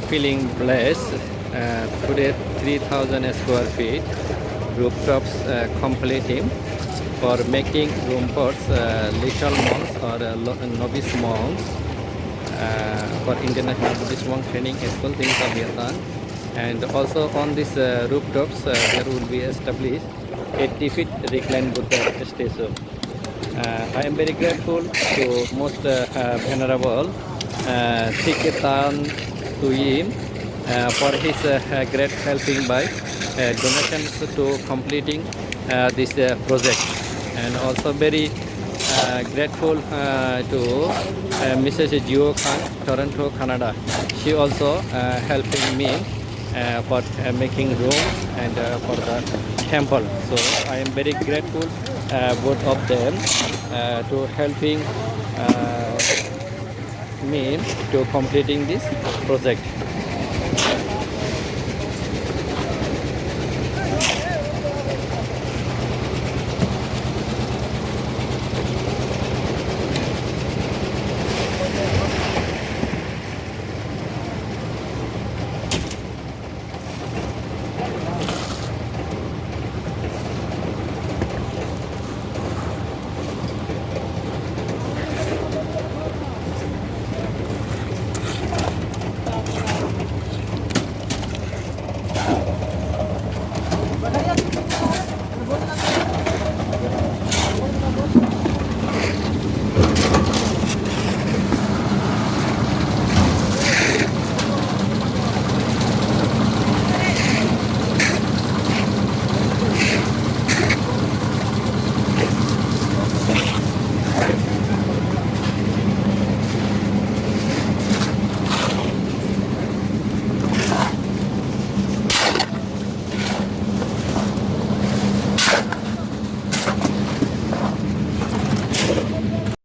feeling blessed. Today 3000 square feet rooftops completing for making room for little monks or novice monks for International Buddhist Monk Training School in Vietnam. And also on these rooftops there will be established 80 feet reclined Buddha statue. I am very grateful to most venerable Tiketan to him for his great helping by donations to completing this project, and also very grateful to Mrs. Gio Khan, Toronto, Canada. She also helping me for making room and for the temple. So I am very grateful both of them to helping me to completing this project.